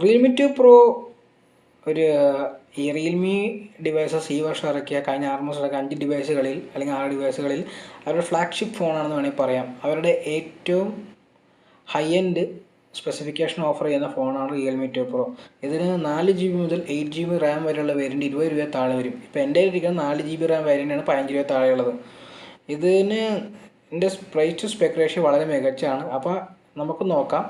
Realme 2 Pro ഒരു ഈ Realme devices ഈ വർഷം ഇറക്കിയ കഴിഞ്ഞ 6 മാസം ഇറക്കിയ 5 ഡിവൈസുകളിൽ അല്ലെങ്കിൽ 6 ഡിവൈസുകളിൽ അവരുടെ ഫ്ലാഗ്ഷിപ്പ് ഫോണാണെന്ന് വേണമെങ്കിൽ പറയാം. അവരുടെ ഏറ്റവും ഹൈ എൻഡ് സ്പെസിഫിക്കേഷൻ ഓഫർ ചെയ്യുന്ന ഫോണാണ് റിയൽമി 2 Pro. ഇതിന് 4GB മുതൽ 8GB റാം വരെയുള്ള വേരിയൻറ്റ് 20 രൂപ താഴെ വരും. ഇപ്പോൾ എൻ്റെ ഇരിക്കുന്ന 4GB റാം വേരിയൻ്റാണ് 15 രൂപ താഴെയുള്ളത്. ഇതിന് എൻ്റെ പ്രൈസ് ടു സ്പെക് റേഷ്യോ വളരെ മികച്ചതാണ്. അപ്പോൾ നമുക്ക് നോക്കാം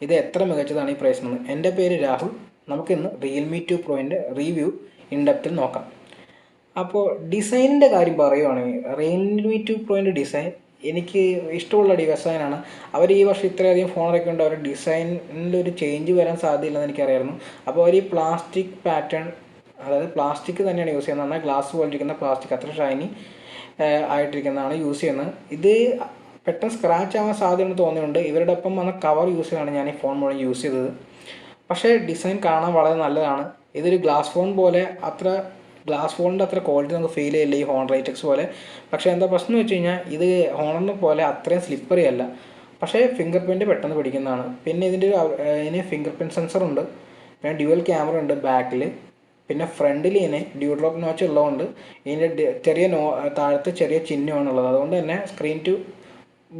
ഇത് എത്ര മികച്ചതാണ് ഈ പ്രൈസ് എന്ന്. എൻ്റെ പേര് രാഹുൽ. നമുക്കിന്ന് റിയൽമി 2 പ്രോയിൻ്റെ റിവ്യൂ ഇൻഡെപ്തിൽ നോക്കാം. അപ്പോൾ ഡിസൈനിൻ്റെ കാര്യം പറയുവാണെങ്കിൽ റിയൽമി 2 പ്രോയിൻ്റെ ഡിസൈൻ എനിക്ക് ഇഷ്ടമുള്ള ഡിസൈനാണ്. അവർ ഈ വർഷം ഇത്രയധികം ഫോൺ ഇറക്കിക്കൊണ്ട് അവരുടെ ഡിസൈനിലൊരു ചേഞ്ച് വരാൻ സാധ്യതയില്ലെന്ന് എനിക്കറിയായിരുന്നു. അപ്പോൾ അവർ ഈ പ്ലാസ്റ്റിക് പാറ്റേൺ, അതായത് പ്ലാസ്റ്റിക് തന്നെയാണ് യൂസ് ചെയ്യുന്നത്. എന്നാൽ ഗ്ലാസ് പോലിരിക്കുന്ന പ്ലാസ്റ്റിക് അത്ര ഷൈനി ആയിട്ടിരിക്കുന്നതാണ് യൂസ് ചെയ്യുന്നത്. ഇത് പെട്ടെന്ന് സ്ക്രാച്ച് ആവാൻ സാധ്യതയുണ്ടെന്ന് തോന്നിയുണ്ട്. ഇവരുടെ ഒപ്പം വന്ന കവർ യൂസ് ചെയ്താണ് ഞാൻ ഈ ഫോൺ മുഴുവൻ യൂസ് ചെയ്തത്. പക്ഷേ ഡിസൈൻ കാണാൻ വളരെ നല്ലതാണ്. ഇതൊരു ഗ്ലാസ് ഫോൺ പോലെ ഗ്ലാസ് ഫോണിൻ്റെ അത്ര ക്വാളിറ്റി നമുക്ക് ഫീൽ ചെയ്യില്ല ഈ ഹോണർ 8X പോലെ. പക്ഷേ എന്താ പ്രശ്നം എന്ന് വെച്ച് കഴിഞ്ഞാൽ ഇത് ഹോണറിനെ പോലെ അത്രയും സ്ലിപ്പറി അല്ല. പക്ഷേ ഫിംഗർ പ്രിൻറ്റ് പെട്ടെന്ന് പിടിക്കുന്നതാണ്. പിന്നെ ഇതിന് ഫിംഗർ പ്രിൻറ്റ് സെൻസറുണ്ട്. പിന്നെ ഡ്യുവൽ ക്യാമറ ഉണ്ട് ബാക്കിൽ. പിന്നെ ഫ്രണ്ടിൽ ഇതിന് ഡ്യൂഡ്രോപ്പ് നോച്ച് ഉള്ളതുകൊണ്ട് ഇതിൻ്റെ താഴത്തെ ചെറിയ ചിഹ്നമാണുള്ളത്. അതുകൊണ്ട് തന്നെ സ്ക്രീൻ ടു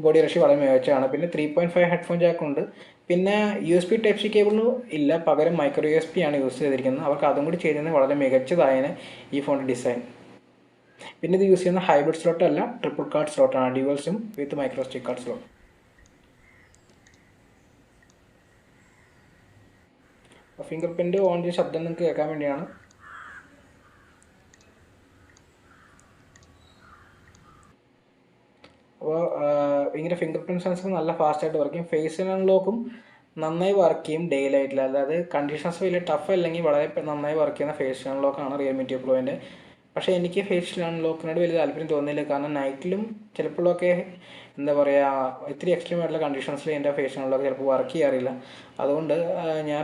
ബോഡി റേഷ്യോ വളരെ മികച്ചതാണ്. പിന്നെ 3.5 ഹെഡ്ഫോൺ ജാക്കുണ്ട്. പിന്നെ USB Type-C കേബിൾ ഇല്ല, പകരം മൈക്രോ USB ആണ് യൂസ് ചെയ്തിരിക്കുന്നത്. അവർക്ക് അതും കൂടി ചെയ്യുന്നത് വളരെ മികച്ചതായാണ് ഈ ഫോണിൻ്റെ ഡിസൈൻ. പിന്നെ ഇത് യൂസ് ചെയ്യുന്ന ഹൈബ്രിഡ് സ്ലോട്ട് അല്ല, ട്രിപ്പിൾ കാർഡ് സ്ലോട്ടാണ്, dual SIM with micro SD card slot. Fingerprint on ചെയ്ത ശബ്ദം നിങ്ങൾക്ക് കേൾക്കാൻ വേണ്ടിയാണ്. അപ്പോൾ ഇങ്ങനെ ഫിംഗർ പ്രിൻറ്റ് സെൻസർ നല്ല ഫാസ്റ്റായിട്ട് വർക്ക് ചെയ്യും. ഫേസ് അൺലോക്കും നന്നായി വർക്ക് ചെയ്യും ഡേ ലൈറ്റിൽ. അതായത് കണ്ടീഷൻസ് വലിയ ടഫ് അല്ലെങ്കിൽ വളരെ നന്നായി വർക്ക് ചെയ്യുന്ന ഫേസ് അൺലോക്കാണ് റിയൽമി 2 പ്രോയിൻ്റെ. പക്ഷേ എനിക്ക് ഫേസ് അൺലോക്കിനോട് വലിയ താല്പര്യം തോന്നിയില്ല. കാരണം നൈറ്റിലും ചിലപ്പോഴൊക്കെ എന്താ പറയുക, ഇത്തിരി എക്സ്ട്രീം ആയിട്ടുള്ള കണ്ടീഷൻസിൽ എൻ്റെ ഫേസ് അൺലോക്ക് ചിലപ്പോൾ വർക്ക് ചെയ്യാറില്ല. അതുകൊണ്ട് ഞാൻ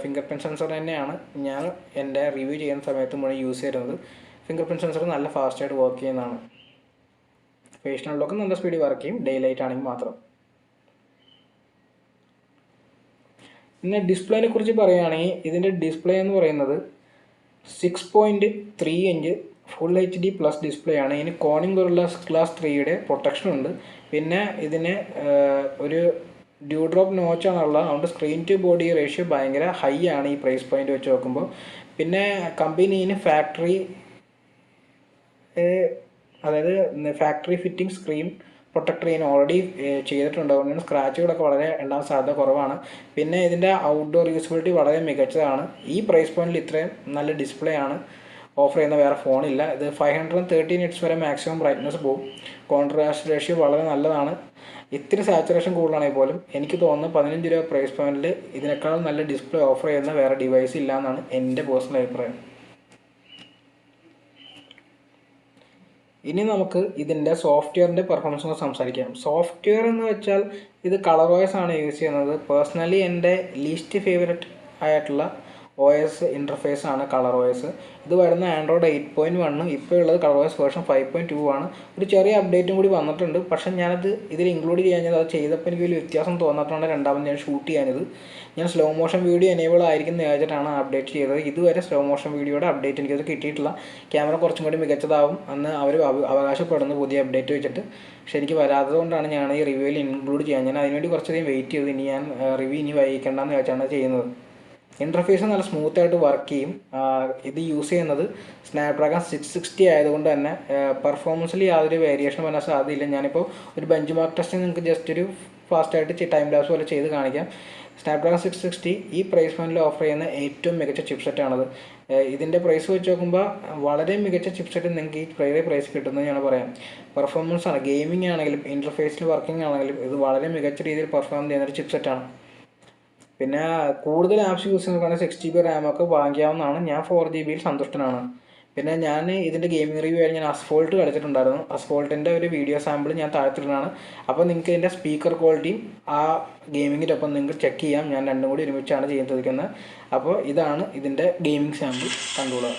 ഫിംഗർ പ്രിൻറ്റ് സെൻസർ തന്നെയാണ് ഞാൻ എൻ്റെ റിവ്യൂ ചെയ്യുന്ന സമയത്ത് മുഴുവൻ യൂസ് ചെയ്യുന്നത്. ഫിംഗർ പ്രിൻറ്റ് സെൻസർ നല്ല ഫാസ്റ്റായിട്ട് വർക്ക് ചെയ്യുന്നതാണ്. ഫേസ് അൺലോക്ക് നല്ല സ്പീഡിൽ വർക്ക് ചെയ്യും ഡേ ലൈറ്റ് ആണെങ്കിൽ മാത്രം. പിന്നെ ഡിസ്പ്ലേനെ കുറിച്ച് പറയുകയാണെങ്കിൽ ഇതിൻ്റെ ഡിസ്പ്ലേ എന്ന് പറയുന്നത് 6.3 inch full HD plus display ആണ്. ഇതിന് കോണിംഗ് ഗൊറില്ല ഗ്ലാസ് 3യുടെ പ്രൊട്ടക്ഷൻ ഉണ്ട്. പിന്നെ ഇതിന് ഒരു ഡ്യൂഡ്രോപ്പ് നോച്ചാണുള്ളത്. അതുകൊണ്ട് സ്ക്രീൻ ടു ബോഡി റേഷ്യോ ഭയങ്കര ഹൈ ആണ് ഈ പ്രൈസ് പോയിന്റ് വെച്ച് നോക്കുമ്പോൾ. പിന്നെ കമ്പനിന് ഫാക്ടറി ഫിറ്റിംഗ് സ്ക്രീൻ പ്രൊട്ടക്ടർ ഇതിന് ഓൾറെഡി ചെയ്തിട്ടുണ്ട്. അതുകൊണ്ടാണ് സ്ക്രാച്ചുകളൊക്കെ വളരെ ഉണ്ടാകാൻ സാധ്യത കുറവാണ്. പിന്നെ ഇതിൻ്റെ ഔട്ട്ഡോർ യൂസിബിലിറ്റി വളരെ മികച്ചതാണ്. ഈ പ്രൈസ് പോയിന്റിൽ ഇത്രയും നല്ല ഡിസ്പ്ലേ ആണ് ഓഫർ ചെയ്യുന്ന വേറെ ഫോണില്ല. ഇത് 513 nits വരെ മാക്സിമം ബ്രൈറ്റ്നസ് പോകും. കോൺട്രാസ്റ്റ് റേഷ്യോ വളരെ നല്ലതാണ്. ഇത്തിരി സാച്ചുറേഷൻ കൂടുതലാണെങ്കിൽ പോലും എനിക്ക് തോന്നുന്നു 15 രൂപ പ്രൈസ് പോയിന്റിൽ ഇതിനേക്കാൾ നല്ല ഡിസ്പ്ലേ ഓഫർ ചെയ്യുന്ന വേറെ ഡിവൈസ് ഇല്ല എന്നാണ് എൻ്റെ പേഴ്സണൽ അഭിപ്രായം. ഇനി നമുക്ക് ഇതിൻ്റെ സോഫ്റ്റ്വെയറിൻ്റെ പെർഫോമൻസ് കൂടെ സംസാരിക്കാം. സോഫ്റ്റ്വെയർ എന്ന് വെച്ചാൽ ഇത് കളർ OS ആണ് യൂസ് ചെയ്യുന്നത്. പേഴ്സണലി എൻ്റെ ലീസ്റ്റ് ഫേവററ്റ് ആയിട്ടുള്ള OS ഇൻ്റർഫേസ് ആണ് കളർ OS. ഇത് വരുന്ന ആൻഡ്രോയിഡ് 8.1, ഇപ്പോൾ ഉള്ളത് കളർ OS വേർഷൻ 5.2 ആണ്. ഒരു ചെറിയ അപ്ഡേറ്റും കൂടി വന്നിട്ടുണ്ട്. പക്ഷേ ഞാനത് ഇതിൽ ഇൻക്ലൂഡ് ചെയ്യാഞ്ഞത് അത് ചെയ്തപ്പോൾ എനിക്ക് വലിയ വ്യത്യാസം തോന്നിയിട്ടാണ് രണ്ടാമത് ഞാൻ ഷൂട്ട് ചെയ്യാനത്. ഞാൻ സ്ലോ മോഷൻ വീഡിയോ എനേബിൾ ആയിരിക്കും വിചാരിച്ചിട്ടാണ് അപ്ഡേറ്റ് ചെയ്തത്. ഇതുവരെ സ്ലോ മോഷൻ വീഡിയോയുടെ അപ്ഡേറ്റ് എനിക്കത് കിട്ടിയിട്ടില്ല. ക്യാമറ കുറച്ചും കൂടി മികച്ചതാവും എന്ന് അവർ അവകാശപ്പെടുന്നു പുതിയ അപ്ഡേറ്റ് വെച്ചിട്ട്. പക്ഷേ എനിക്ക് വരാത്തതുകൊണ്ടാണ് ഞാൻ ഈ റിവ്യൂവിൽ ഇൻക്ലൂഡ് ചെയ്യാൻ. ഞാൻ അതിനുവേണ്ടി കുറച്ചധികം വെയിറ്റ് ചെയ്തു. ഇനി ഞാൻ റിവ്യൂ ഇനി വൈകിക്കേണ്ടെന്ന് വെച്ചാണ് ചെയ്യുന്നത്. ഇൻ്റർഫേസ് നല്ല സ്മൂത്തായിട്ട് വർക്ക് ചെയ്യും. ഇത് യൂസ് ചെയ്യുന്നത് സ്നാപ്ഡ്രാഗൺ 660 ആയതുകൊണ്ട് തന്നെ പെർഫോമൻസിൽ യാതൊരു വേരിയേഷൻ വരാൻ സാധ്യതയില്ല. ഞാനിപ്പോൾ ഒരു ബെഞ്ച് മാർക്ക് ടെസ്റ്റ് നിങ്ങൾക്ക് ജസ്റ്റ് ഒരു ഫാസ്റ്റായിട്ട് ടൈം ലാപ്സ് പോലെ ചെയ്ത് കാണിക്കാം. സ്നാപ്ഡ്രാഗൺ 660 ഈ പ്രൈസ് പോയിന്റിൽ ഓഫർ ചെയ്യുന്ന ഏറ്റവും മികച്ച ചിപ്സെറ്റാണത്. ഇതിൻ്റെ പ്രൈസ് വെച്ച് നോക്കുമ്പോൾ വളരെ മികച്ച ചിപ്സെറ്റ് നിങ്ങൾക്ക് ഈ പ്രൈസ് കിട്ടുന്നത് ഞാൻ പറയാം. പെർഫോമൻസ് ആണ്, ഗെയിമിംഗ് ആണെങ്കിലും ഇൻ്റർഫേസിൽ വർക്കിംഗ് ആണെങ്കിലും ഇത് വളരെ മികച്ച രീതിയിൽ പെർഫോം ചെയ്യുന്നൊരു ചിപ്സെറ്റാണ്. പിന്നെ കൂടുതൽ ആപ്സ് യൂസ് ചെയ്യുന്നവർക്കാണെങ്കിൽ 6GB റാമൊക്കെ വാങ്ങിക്കാവുന്നതാണ്. ഞാൻ 4GBയിൽ സന്തുഷ്ടനാണ്. പിന്നെ ഞാൻ ഇതിൻ്റെ ഗെയിമിംഗ് റിവ്യൂ ആയി ഞാൻ അസ്ഫോൾട്ട് കളിച്ചിട്ടുണ്ടായിരുന്നു. അസ്ഫോൾട്ടിൻ്റെ ഒരു വീഡിയോ സാമ്പിൾ ഞാൻ താഴ്ത്തിയിട്ടാണ്. അപ്പോൾ നിങ്ങൾക്ക് ഇതിൻ്റെ സ്പീക്കർ ക്വാളിറ്റിയും ആ ഗെയിമിങ്ങിൻ്റെ ഒപ്പം നിങ്ങൾക്ക് ചെക്ക് ചെയ്യാം. ഞാൻ രണ്ടും കൂടി ഒരുമിച്ചാണ് ചെയ്തിരിക്കുന്നത്. അപ്പോൾ ഇതാണ് ഇതിൻ്റെ ഗെയിമിംഗ് സാമ്പിൾ, കണ്ടുകൊള്ളുക.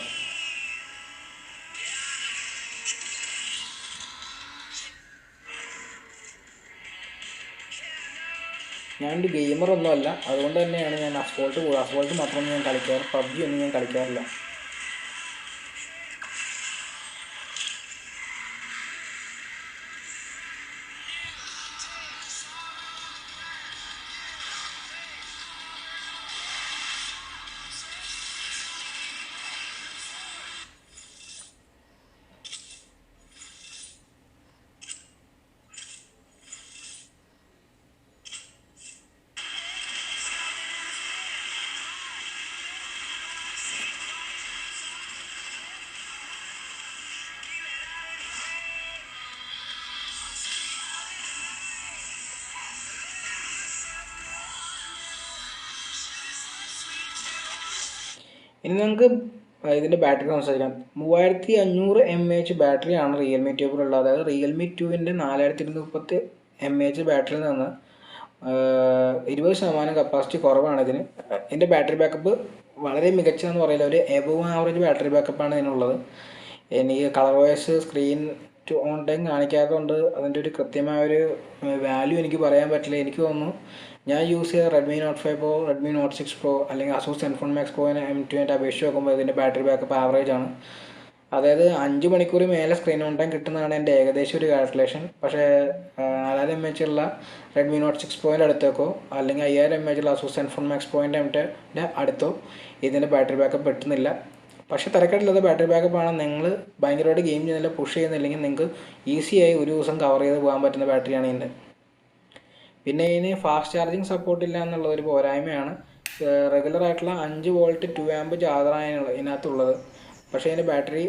ഞാനൊരു ഗെയിമറൊന്നുമല്ല, അതുകൊണ്ട് തന്നെയാണ് ഞാൻ അസ്ഫോൾട്ട് മാത്രമേ ഞാൻ കളിക്കാറ്, പബ്ജി ഒന്നും ഞാൻ കളിക്കാറില്ല. ഇനി നമുക്ക് ഇതിൻ്റെ ബാറ്ററി സംസാരിക്കാം. 3500 mAh ബാറ്ററിയാണ് റിയൽമി ട്യൂബിലുള്ളത്. അതായത് റിയൽമി 2വിൻ്റെ 4230 mAh ബാറ്ററിയിൽ നിന്ന് 20% കപ്പാസിറ്റി കുറവാണ് ഇതിന്. ഇതിൻ്റെ ബാറ്ററി ബാക്കപ്പ് വളരെ മികച്ചതെന്ന് പറയില്ല, ഒരു എബവ് ആവറേജ് ബാറ്ററി ബാക്കപ്പാണ് ഇതിനുള്ളത്. എനിക്ക് colour voice screen to on time കാണിക്കാത്തതുകൊണ്ട് അതിൻ്റെ ഒരു കൃത്യമായൊരു വാല്യൂ എനിക്ക് പറയാൻ പറ്റില്ല. എനിക്ക് തോന്നുന്നു ഞാൻ യൂസ് ചെയ്ത Redmi Note 5 Pro, Redmi Note 6 Pro അല്ലെങ്കിൽ അസൂസ് സെൻഫോൺ മാക്സ് പ്രോനെ M2 അപേക്ഷിച്ച് നോക്കുമ്പോൾ ഇതിൻ്റെ ബാറ്ററി ബാക്കപ്പ് ആവറേജ് ആണ്. അതായത് 5 മണിക്കൂർ മേലെ സ്ക്രീൻ ഓൺ ടൈം കിട്ടുന്നതാണ് എൻ്റെ ഏകദേശം ഒരു കാൽക്കുലേഷൻ. പക്ഷേ 4000 mAh ഉള്ള റെഡ്മി നോട്ട് 6 പ്രോൻ്റെ അടുത്തേക്കോ അല്ലെങ്കിൽ 5000 mAh ഉള്ള അസൂസ് സെൻഫോൺ മാക്സ് പ്രോൻ്റെ M2ൻ്റെ അടുത്തോ ഇതിൻ്റെ ബാറ്ററി ബാക്കപ്പ് എത്തുന്നില്ല. പക്ഷേ തിരക്കേടില്ലാത്ത ബാറ്ററി ബാക്കപ്പാണ്. നിങ്ങൾ ഭയങ്കരമായിട്ട് ഗെയിം ചെയ്യുന്നില്ല, പുഷ് ചെയ്യുന്നില്ലെങ്കിൽ നിങ്ങൾക്ക് ഈസിയായി ഒരു ദിവസം കവർ ചെയ്ത് പോകാൻ പറ്റുന്ന ബാറ്ററിയാണ് ഇതിൻ്റെ. പിന്നെ ഇതിന് ഫാസ്റ്റ് ചാർജിങ് സപ്പോർട്ട് ഇല്ല എന്നുള്ളത് ഒരു പോരായ്മയാണ്. റെഗുലർ ആയിട്ടുള്ള 5 വോൾട്ട് 2 ആമ്പ് ചാർജറാണ് ഇതിനകത്തുള്ളത്. പക്ഷേ ഇതിൻ്റെ ബാറ്ററി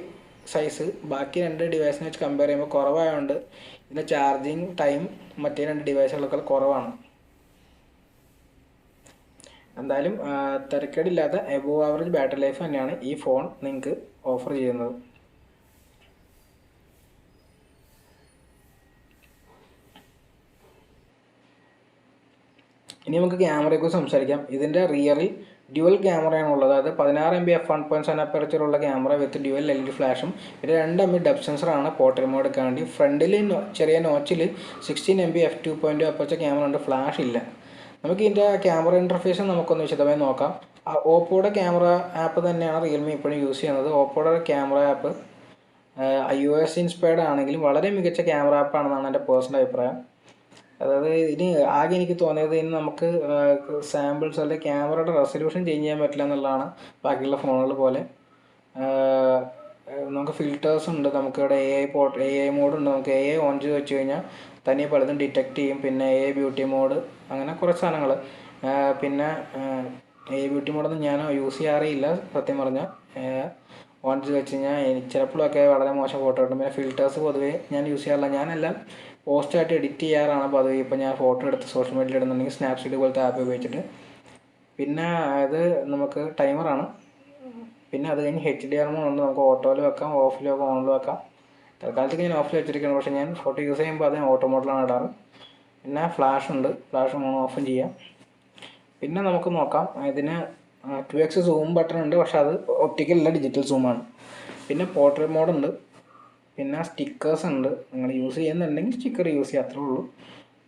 സൈസ് ബാക്കി 2 ഡിവൈസിനെ വെച്ച് കമ്പയർ ചെയ്യുമ്പോൾ കുറവായതുകൊണ്ട് ഇതിൻ്റെ ചാർജിങ് ടൈം മറ്റേ 2 ഡിവൈസുകളൊക്കെ കുറവാണ്. എന്തായാലും തിരക്കേടില്ലാത്ത എബോവ് ആവറേജ് ബാറ്ററി ലൈഫ് തന്നെയാണ് ഈ ഫോൺ നിങ്ങൾക്ക് ഓഫർ ചെയ്യുന്നത്. ഇനി നമുക്ക് ക്യാമറയെക്കുറിച്ച് സംസാരിക്കാം. ഇതിൻ്റെ റിയറിൽ ഡ്യുവൽ ക്യാമറയാണ് ഉള്ളത്. അത് 16 MP f1.7 അപ്പർച്ചറുള്ള ക്യാമറ വിത്ത് ഡ്യുവൽ LED ഫ്ലാഷും പിന്നെ 2 MP ഡെപ്ത് സെൻസറാണ് പോർട്രേറ്റ് മോഡ് എടുക്കാൻ വേണ്ടി. ഫ്രണ്ടിൽ ചെറിയ നോച്ചിൽ 16 MP f2.2 അപ്പർച്ചർ ക്യാമറ ഉണ്ട്, ഫ്ലാഷ് ഇല്ല. നമുക്ക് ഇതിൻ്റെ ക്യാമറ ഇൻ്റർഫേസ് നമുക്കൊന്ന് വിശദമായി നോക്കാം. ഓപ്പോയുടെ ക്യാമറ ആപ്പ് തന്നെയാണ് റിയൽമി ഇപ്പോഴും യൂസ് ചെയ്യുന്നത്. ഓപ്പോയുടെ ക്യാമറ ആപ്പ് iOS ഇൻസ്പയർഡ് ആണെങ്കിലും വളരെ മികച്ച ക്യാമറ ആപ്പാണെന്നാണ് എൻ്റെ പേഴ്സണൽ അഭിപ്രായം. അതായത് ഇനി ആകെ എനിക്ക് തോന്നിയത് ഇനി നമുക്ക് സാമ്പിൾസ് അല്ലെങ്കിൽ ക്യാമറയുടെ റെസൊല്യൂഷൻ ചേഞ്ച് ചെയ്യാൻ പറ്റില്ല എന്നുള്ളതാണ്. ബാക്കിയുള്ള ഫോണുകൾ പോലെ നമുക്ക് ഫിൽറ്റേഴ്സ് ഉണ്ട്, നമുക്കിവിടെ AI മോഡ് ഉണ്ട്. നമുക്ക് AI ഓൺ ചെയ്ത് വെച്ച് കഴിഞ്ഞാൽ തനിയെ പലതും ഡിറ്റക്റ്റ് ചെയ്യും. പിന്നെ AI ബ്യൂട്ടി മോഡ്, അങ്ങനെ കുറച്ച് സാധനങ്ങൾ. പിന്നെ AI ബ്യൂട്ടി മോഡൊന്നും ഞാൻ യൂസ് ചെയ്യാറില്ല സത്യം പറഞ്ഞാൽ. ഓൺ ചെയ്ത് വെച്ച് കഴിഞ്ഞാൽ ചിലപ്പോഴൊക്കെ വളരെ മോശം ഫോട്ടോ കിട്ടും. പിന്നെ ഫിൽറ്റേഴ്സ് പൊതുവേ ഞാൻ യൂസ് ചെയ്യാറില്ല. ഞാനെല്ലാം പോസ്റ്റായിട്ട് എഡിറ്റ് ചെയ്യാറാണ് പതിവ്. ഇപ്പോൾ ഞാൻ ഫോട്ടോ എടുത്ത് സോഷ്യൽ മീഡിയയിൽ ഇടുന്നുണ്ടെങ്കിൽ സ്നാപ്ചാറ്റ് പോലത്തെ ആപ്പ് ഉപയോഗിച്ചിട്ട്. പിന്നെ അത് നമുക്ക് ടൈമറാണ്. പിന്നെ അത് കഴിഞ്ഞ് HDR മോഡ് ഉണ്ട്, നമുക്ക് ഓട്ടോയിൽ വെക്കാം, ഓഫിൽ വെക്കാം, ഓണിൽ വെക്കാം. തൽക്കാലത്തേക്ക് ഞാൻ ഓഫിൽ വെച്ചിരിക്കുകയാണ്, പക്ഷേ ഞാൻ ഫോട്ടോ യൂസ് ചെയ്യുമ്പോൾ അത് ഓട്ടോ മോഡിലാണ് ഇടാറ്. പിന്നെ ഫ്ലാഷ് ഉണ്ട്, ഫ്ലാഷ് ഓൺ ഓഫും ചെയ്യാം. പിന്നെ നമുക്ക് നോക്കാം, ഇതിന് 2x സൂം ബട്ടൺ ഉണ്ട്, പക്ഷേ അത് ഒപ്റ്റിക്കലല്ല, ഡിജിറ്റൽ സൂമാണ്. പിന്നെ പോർട്രേറ്റ് മോഡുണ്ട്. പിന്നെ സ്റ്റിക്കേഴ്സ് ഉണ്ട്, നിങ്ങൾ യൂസ് ചെയ്യുന്നുണ്ടെങ്കിൽ സ്റ്റിക്കർ യൂസ് ചെയ്യുക, അത്രേ ഉള്ളൂ.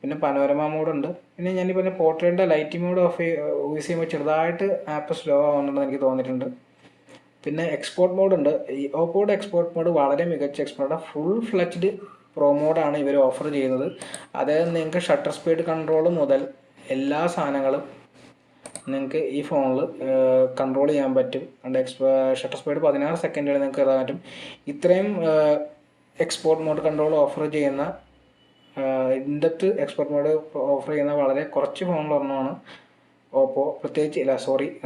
പിന്നെ പനോരമ മോഡുണ്ട്. പിന്നെ ഞാൻ പറഞ്ഞ പോർട്രേറ്റിൻ്റെ ലൈറ്റ് മോഡ് യൂസ് ചെയ്യുമ്പോൾ ചെറുതായിട്ട് ആപ്പ് സ്ലോ ആവുന്നുണ്ടെന്ന് എനിക്ക് തോന്നിയിട്ടുണ്ട്. പിന്നെ എക്സ്പോർട്ട് മോഡുണ്ട്. ഈ ഓപ്പോയുടെ എക്സ്പോർട്ട് മോഡ് വളരെ മികച്ച എക്സ്പോർട്ട്, ഫുൾ ഫ്ലെജ്ഡ് പ്രോ മോഡാണ് ഇവർ ഓഫർ ചെയ്യുന്നത്. അതായത് നിങ്ങൾക്ക് ഷട്ടർ സ്പീഡ് കൺട്രോൾ മുതൽ എല്ലാ സാധനങ്ങളും നിങ്ങൾക്ക് ഈ ഫോണിൽ കൺട്രോൾ ചെയ്യാൻ പറ്റും. ഷട്ടർ സ്പീഡ് 16 സെക്കൻഡിൽ നിങ്ങൾക്ക് എഴുതാൻ പറ്റും. ഇത്രയും എക്സ്പോർട്ട് മോഡ് കൺട്രോൾ ഓഫർ ചെയ്യുന്ന ഇൻഡെപ്ത് എക്സ്പോർട്ട് മോഡ് ഓഫർ ചെയ്യുന്ന വളരെ കുറച്ച് ഫോണിലൊരെണ്ണമാണ് ഓപ്പോ.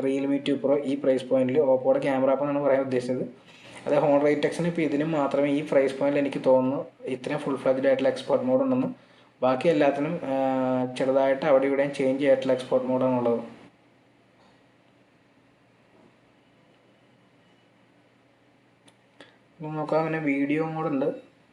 റിയൽമി 2 പ്രോ ഈ പ്രൈസ് പോയിന്റിൽ ഓപ്പോയുടെ ക്യാമറ ആപ്പ് എന്നാണ് പറയാൻ ഉദ്ദേശിച്ചത്. അത് ഹോൺറൈറ്റെക്സിന് ഇപ്പോൾ ഇതിനും മാത്രമേ ഈ പ്രൈസ് പോയിന്റിൽ എനിക്ക് തോന്നുന്നു ഇത്രയും ഫുൾ ഫ്ലെജ്ഡ് ആയിട്ടുള്ള എക്സ്പോർട്ട് മോഡ് ഉണ്ടെന്നും. ബാക്കി എല്ലാത്തിനും ചെറുതായിട്ട് അവിടെ ഇവിടെയും ചേഞ്ച് ചെയ്തിട്ടുള്ള എക്സ്പോർട്ട് മോഡാണുള്ളത്. നോക്കാം. പിന്നെ വീഡിയോ മോഡുണ്ട്.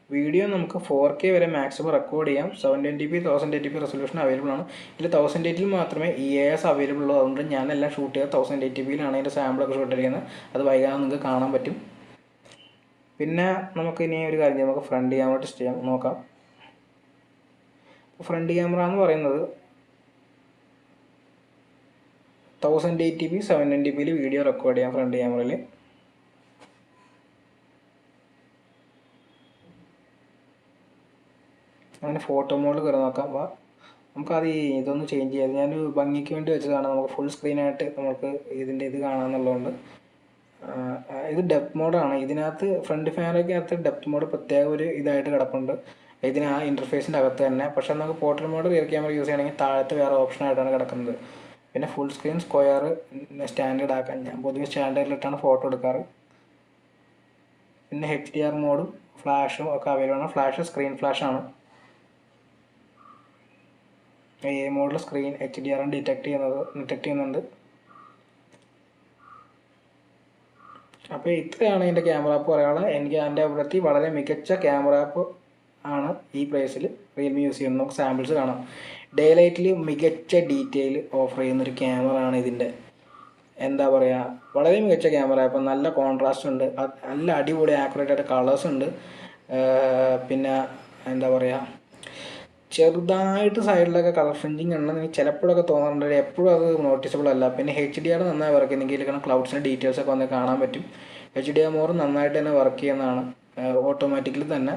വീഡിയോ നമുക്ക് 4K വരെ മാക്സിമം റെക്കോർഡ് ചെയ്യാം. 720p 1080p റെസൊല്യൂഷൻ അവൈലബിൾ ആണ്. ഇതിൽ 1080 മാത്രമേ EAS അവൈലബിൾ ഉള്ളൂ. അതുകൊണ്ട് ഞാനെല്ലാം ഷൂട്ട് ചെയ്തത് 1080pയിലാണ്. അതിൻ്റെ സാമ്പിളൊക്കെ ഷൂട്ട് ചെയ്യുന്നത്. അത് വൈകാതെ നിങ്ങൾക്ക് കാണാൻ പറ്റും. പിന്നെ നമുക്ക് ഇനി ഒരു കാര്യം ചെയ്യാം, നമുക്ക് ഫ്രണ്ട് ക്യാമറ ടെസ്റ്റ് ചെയ്യാം, നോക്കാം. ഫ്രണ്ട് ക്യാമറ എന്ന് പറയുന്നത് 1080p 720p വീഡിയോ റെക്കോർഡ് ചെയ്യാം ഫ്രണ്ട് ക്യാമറയിൽ. അങ്ങനെ ഫോട്ടോ മോഡിൽ കയറി നോക്കാം. നമുക്കത് ഇതൊന്ന് ചേഞ്ച് ചെയ്യാം. ഞാൻ ഭംഗിക്ക് വേണ്ടി വെച്ചതാണ്. നമുക്ക് ഫുൾ സ്ക്രീനായിട്ട് നമുക്ക് ഇതിൻ്റെ ഇത് കാണാമെന്നുള്ളതുകൊണ്ട്. ഇത് ഡെപ്ത് മോഡാണ്. ഇതിനകത്ത് ഫ്രണ്ട് ക്യാമറയ്ക്കകത്ത് ഡെപ്ത് മോഡ് പ്രത്യേക ഒരു ഇതായിട്ട് കിടപ്പുണ്ട് ഇതിന് ആ ഇൻ്റർഫേസിൻ്റെ അകത്ത് തന്നെ. പക്ഷേ നമുക്ക് portrait mode rear camera use ചെയ്യണമെങ്കിൽ താഴത്ത് വേറെ ഓപ്ഷനായിട്ടാണ് കിടക്കുന്നത്. പിന്നെ ഫുൾ സ്ക്രീൻ, സ്ക്വയർ, സ്റ്റാൻഡേർഡ് ആക്കാൻ ഞാൻ പൊതുവെ സ്റ്റാൻഡേർഡിലിട്ടാണ് ഫോട്ടോ എടുക്കാറ്. പിന്നെ HDR മോഡും ഫ്ലാഷും ഒക്കെ അവൈലബിൾ ആണ്. ഫ്ലാഷ് സ്ക്രീൻ ഫ്ലാഷാണ്. A മോഡിൽ സ്ക്രീൻ HDR ഡിറ്റക്ട് ചെയ്യുന്നുണ്ട്. അപ്പോൾ ഇത്രയാണ് എൻ്റെ ക്യാമറ ആപ്പ് പറയാനുള്ളത്. എനിക്ക് എൻ്റെ അഭിപ്രായത്തിൽ വളരെ മികച്ച ക്യാമറ ആപ്പ് ആണ് ഈ പ്രൈസിൽ റിയൽമി യൂസ് ചെയ്യുന്നത്. നമുക്ക് സാമ്പിൾസ് കാണാം. ഡേ ലൈറ്റിൽ മികച്ച ഡീറ്റെയിൽ ഓഫർ ചെയ്യുന്നൊരു ക്യാമറ ആണ് ഇതിൻ്റെ. എന്താ പറയുക, വളരെ മികച്ച ക്യാമറ. ഇപ്പം നല്ല കോൺട്രാസ്റ്റ് ഉണ്ട്, നല്ല അടിപൊളി ആക്യുറേറ്റ് ആയിട്ട് കളേഴ്സ് ഉണ്ട്. പിന്നെ എന്താ പറയുക, ചെറുതായിട്ട് സൈഡിലൊക്കെ കളർ ഫ്രിഞ്ചിങ് ഉണ്ടെന്ന് എനിക്ക് ചിലപ്പോഴൊക്കെ തോന്നാറുണ്ട്. എപ്പോഴും അത് നോട്ടീസബിൾ അല്ല. പിന്നെ HDR നന്നായി വർക്ക് ചെയ്യുന്നെങ്കിൽ ഇതിലേക്കാണ് ക്ലൗഡ്സിൻ്റെ ഡീറ്റെയിൽസൊക്കെ വന്ന് കാണാൻ പറ്റും. HDR മോഡ് നന്നായിട്ട് തന്നെ വർക്ക് ചെയ്യുന്നതാണ്. ഓട്ടോമാറ്റിക്കലി തന്നെ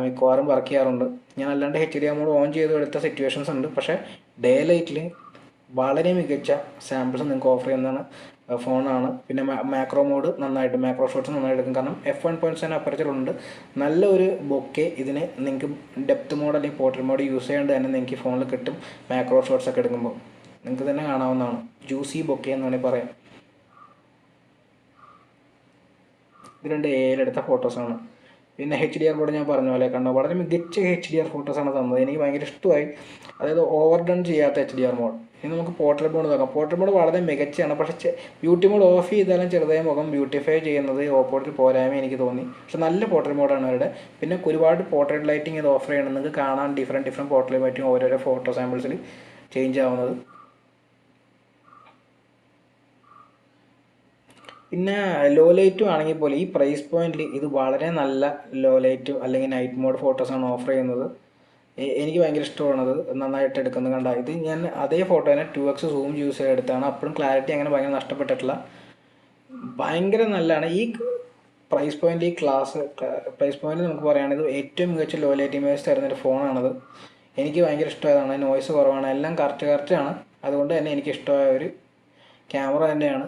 മിക്കവാറും വർക്ക് ചെയ്യാറുണ്ട്. ഞാൻ അല്ലാണ്ട് HDR മോഡ് ഓൺ ചെയ്ത് എടുത്ത സിറ്റുവേഷൻസ് ഉണ്ട്. പക്ഷേ ഡേ ലൈറ്റിൽ വളരെ മികച്ച സാമ്പിൾസ് നിങ്ങൾക്ക് ഓഫർ ചെയ്യുന്നതാണ് ഫോണാണ്. പിന്നെ മാക്രോ മോഡ് നന്നായിട്ട്, മാക്രോ ഷോട്ട്സ് നന്നായിട്ട് എടുക്കും. കാരണം f1.7 അപ്പർച്ചറുണ്ട്. നല്ലൊരു ബൊക്കെ ഇതിന് നിങ്ങൾക്ക് ഡെപ്ത് മോഡ് അല്ലെങ്കിൽ പോർട്രേറ്റ് മോഡ് യൂസ് ചെയ്യാണ്ട് തന്നെ നിങ്ങൾക്ക് ഫോണിൽ കിട്ടും. മാക്രോ ഷോട്ട്സ് ഒക്കെ എടുക്കുമ്പോൾ നിങ്ങൾക്ക് തന്നെ കാണാവുന്നതാണ്. ജ്യൂസി ബൊക്കെ എന്ന് വേണമെങ്കിൽ പറയാം. ഇത് 2 AI എടുത്ത ഫോട്ടോസാണ്. പിന്നെ HDR മോഡ് ഞാൻ പറഞ്ഞ പോലെ കണ്ടോ, വളരെ മികച്ച HDR ഫോട്ടോസാണ് തന്നത്. എനിക്ക് ഭയങ്കര ഇഷ്ടമായി. അതായത് ഓവർ ഡൺ ചെയ്യാത്ത HDR മോഡ്. ഇനി നമുക്ക് പോർട്രേറ്റ് മോഡ് നോക്കാം. പോർട്രേറ്റ് മോഡ് വളരെ മികച്ചതാണ്. പക്ഷേ ബ്യൂട്ടി മോഡ് ഓഫ് ചെയ്താലും ചെറുതായി മുഖം ബ്യൂട്ടിഫൈ ചെയ്യുന്നത് ഓപ്പോസിറ്റ് പോരായ്മ എനിക്ക് തോന്നി. പക്ഷെ നല്ല പോർട്രേറ്റ് മോഡാണ് അവരുടെ. പിന്നെ ഒരുപാട് പോർട്രേറ്റ് ലൈറ്റിംഗ് ഇത് ഓഫർ ചെയ്യണം. നിങ്ങൾക്ക് കാണാൻ ഡിഫറെൻറ്റ് പോർട്രേറ്റ് ലൈറ്റിംഗ് ഓരോരോ ഫോട്ടോ സാമ്പിൾസിൽ ചേഞ്ച് ആവുന്നത്. പിന്നെ ലോ ലൈറ്റും ആണെങ്കിൽ പോലും ഈ പ്രൈസ് പോയിന്റിൽ ഇത് വളരെ നല്ല ലോ ലൈറ്റും അല്ലെങ്കിൽ നൈറ്റ് മോഡ് ഫോട്ടോസാണ് ഓഫർ ചെയ്യുന്നത്. എനിക്ക് ഭയങ്കര ഇഷ്ടമാണത്. നന്നായിട്ട് എടുക്കുന്നത് കണ്ട. ഇത് ഞാൻ അതേ ഫോട്ടോനെ 2x സൂം യൂസ് ചെയ്തെടുത്താണ്. അപ്പോഴും ക്ലാരിറ്റി അങ്ങനെ ഭയങ്കര നഷ്ടപ്പെട്ടിട്ടില്ല. ഭയങ്കര നല്ലതാണ്. ഈ പ്രൈസ് പോയിന്റ്, ഈ പ്രൈസ് പോയിന്റ് നമുക്ക് പറയുകയാണെങ്കിൽ ഏറ്റവും മികച്ച ലോ ലൈറ്റ് ഇമേജ് തരുന്നൊരു ഫോണാണത്. എനിക്ക് ഭയങ്കര ഇഷ്ടമായതാണ്. നോയ്സ് കുറവാണ്, എല്ലാം കറക്റ്റാണ്. അതുകൊണ്ട് തന്നെ എനിക്ക് ഇഷ്ടമായ ഒരു ക്യാമറ തന്നെയാണ്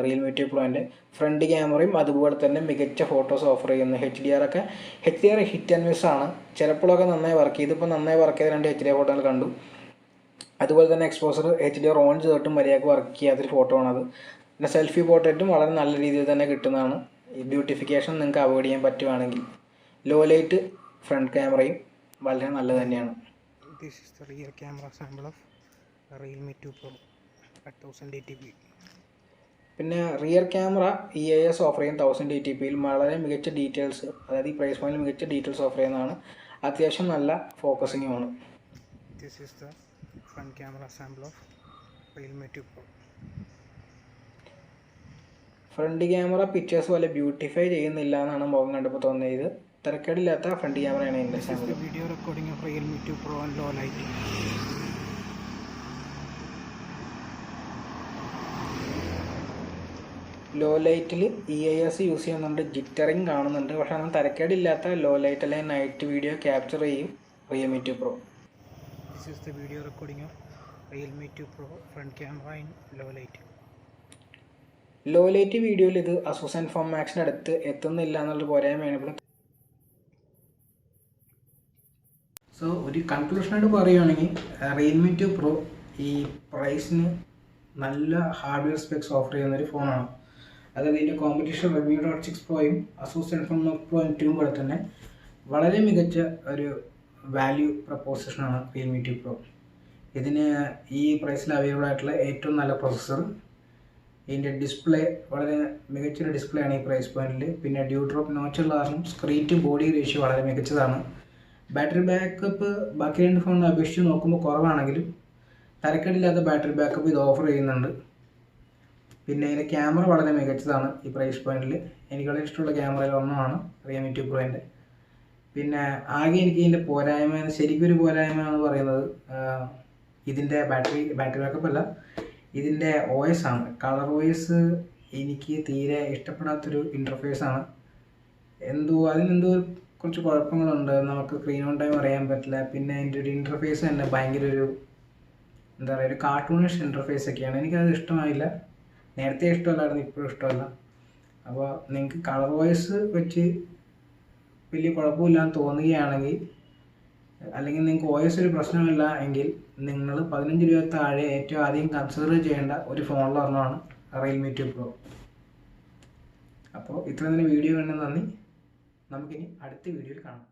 റിയൽമി 2 പ്രോൻ്റെ. ഫ്രണ്ട് ക്യാമറയും അതുപോലെ തന്നെ മികച്ച ഫോട്ടോസ് ഓഫർ ചെയ്യുന്നു. HDR ഹിറ്റ് ആൻഡ് മിസ് ആണ്. ചിലപ്പോഴൊക്കെ നന്നായി വർക്ക് ചെയ്തു. ഇപ്പോൾ നന്നായി വർക്ക് ചെയ്ത 2 HDR ഫോട്ടോകൾ കണ്ടു. അതുപോലെ തന്നെ എക്സ്പോസർ HDR ഓൺ ചെയ്തിട്ടും മര്യാദക്ക് വർക്ക് ചെയ്യാത്തൊരു ഫോട്ടോ ആണത്. പിന്നെ സെൽഫി പോർട്രേറ്റും വളരെ നല്ല രീതിയിൽ തന്നെ കിട്ടുന്നതാണ്. ഈ ബ്യൂട്ടിഫിക്കേഷൻ നിങ്ങൾക്ക് അവോയ്ഡ് ചെയ്യാൻ പറ്റുവാണെങ്കിൽ ലോ ലൈറ്റ് ഫ്രണ്ട് ക്യാമറയും വളരെ നല്ലത് തന്നെയാണ്. This is the rear camera sample of Realme 2 Pro at 1080p. പിന്നെ റിയർ ക്യാമറ EIS ഓഫർ ചെയ്യും 1080pയിൽ. വളരെ മികച്ച ഡീറ്റെയിൽസ്, അതായത് ഈ പ്രൈസ് പോയിന്റിൽ മികച്ച ഡീറ്റെയിൽസ് ഓഫർ ചെയ്യുന്നതാണ്. അത്യാവശ്യം നല്ല ഫോക്കസിങ്ങുമാണ്. This is the front camera sample of Realme 2 Pro. Front camera pictures പോലെ ബ്യൂട്ടിഫൈ ചെയ്യുന്നില്ല എന്നാണ് മുഖം കണ്ടപ്പോൾ തോന്നിയത്. തിരക്കേടില്ലാത്ത ഫ്രണ്ട് ക്യാമറയാണ് എൻ്റെ sample. This is the video recording of Realme 2 Pro on low light. Low ലൈറ്റിൽ EIS യൂസ് ചെയ്യുന്നുണ്ട്, ജിറ്ററിങ് കാണുന്നുണ്ട്. പക്ഷെ നമ്മൾ തിരക്കേടില്ലാത്ത ലോ ലൈറ്റ് അല്ലെങ്കിൽ നൈറ്റ് വീഡിയോ ക്യാപ്ചർ ചെയ്യും Realme 2 Pro. This is the video recording of Realme 2 Pro front camera in low light. Low light വീഡിയോയിൽ ഇത് അസൂസ് ഫോം മാക്സിന് അടുത്ത് എത്തുന്നില്ല എന്നുള്ളൊരു പോരായ്മയാണ് ഇപ്പോൾ. സോ ഒരു കൺക്ലൂഷനായിട്ട് പറയുകയാണെങ്കിൽ റിയൽമി 2 Pro ഈ പ്രൈസിന് നല്ല ഹാർഡ്വെയർ സ്പെക്സ് ഓഫർ ചെയ്യുന്നൊരു ഫോണാണ്. അതായത് ഇതിൻ്റെ competition Redmi.6 Proയും Asus ZenFone Pro M2 പോലെ തന്നെ വളരെ മികച്ച ഒരു വാല്യൂ പ്രപ്പോസിഷനാണ് റിയൽമി 2 Pro. ഇതിന് ഈ പ്രൈസിൽ അവൈലബിൾ ആയിട്ടുള്ള ഏറ്റവും നല്ല പ്രൊസസ്സർ, ഇതിൻ്റെ ഡിസ്പ്ലേ വളരെ മികച്ചൊരു ഡിസ്പ്ലേ ആണ് ഈ പ്രൈസ് പോയിന്റിൽ. പിന്നെ ഡ്യൂ ഡ്രോപ്പ് നോച്ചുള്ള കാരണം സ്ക്രീൻ ടു ബോഡി റേഷ്യോ വളരെ മികച്ചതാണ്. ബാറ്ററി ബാക്കപ്പ് ബാക്കി 2 ഫോണിനെ അപേക്ഷിച്ച് നോക്കുമ്പോൾ കുറവാണെങ്കിലും തരക്കേടില്ലാത്ത ബാറ്ററി ബാക്കപ്പ് ഇത് ഓഫർ ചെയ്യുന്നുണ്ട്. പിന്നെ ഇതിൻ്റെ ക്യാമറ വളരെ മികച്ചതാണ് ഈ പ്രൈസ് പോയിന്റിൽ. എനിക്ക് വളരെ ഇഷ്ടമുള്ള ക്യാമറയിൽ ഒന്നാണ് റിയൽമി 2 പ്രോൻ്റെ. പിന്നെ ആകെ എനിക്ക് ഇതിൻ്റെ പോരായ്മ, ശരിക്കൊരു പോരായ്മ എന്ന് പറയുന്നത് ഇതിൻ്റെ ബാറ്ററി ബാക്കപ്പ് അല്ല, ഇതിൻ്റെ OS ആണ്. കളർ OS എനിക്ക് തീരെ ഇഷ്ടപ്പെടാത്തൊരു ഇൻ്റർഫേസാണ്. അതിനെന്തോ കുറച്ച് കുഴപ്പങ്ങളുണ്ട്. നമുക്ക് സ്ക്രീൻ ഓൺ ടൈം അറിയാൻ പറ്റില്ല. പിന്നെ അതിൻ്റെ ഒരു ഇൻ്റർഫേസ് തന്നെ ഭയങ്കര എന്താ പറയുക, ഒരു കാർട്ടൂണിഷ് ഇൻ്റർഫേസ് ഒക്കെയാണ്. എനിക്കത് ഇഷ്ടമായില്ല. നേരത്തെ ഇഷ്ടമല്ലായിരുന്നു, ഇപ്പോഴും ഇഷ്ടമല്ല. അപ്പോൾ നിങ്ങൾക്ക് കളർ വോയിസ് വെച്ച് വലിയ കുഴപ്പമില്ലാന്ന് തോന്നുകയാണെങ്കിൽ, അല്ലെങ്കിൽ നിങ്ങൾക്ക് OS ഒരു പ്രശ്നമില്ല എങ്കിൽ, നിങ്ങൾ 15 രൂപ താഴെ ഏറ്റവും ആദ്യം കൺസിഡർ ചെയ്യേണ്ട ഒരു ഫോണിലൊരെണ്ണമാണ് Realme 2 Pro. അപ്പോൾ ഇത്രയും തന്നെ വീഡിയോ കണ്ടു നന്ദി. നമുക്കിനി അടുത്ത വീഡിയോയിൽ കാണാം.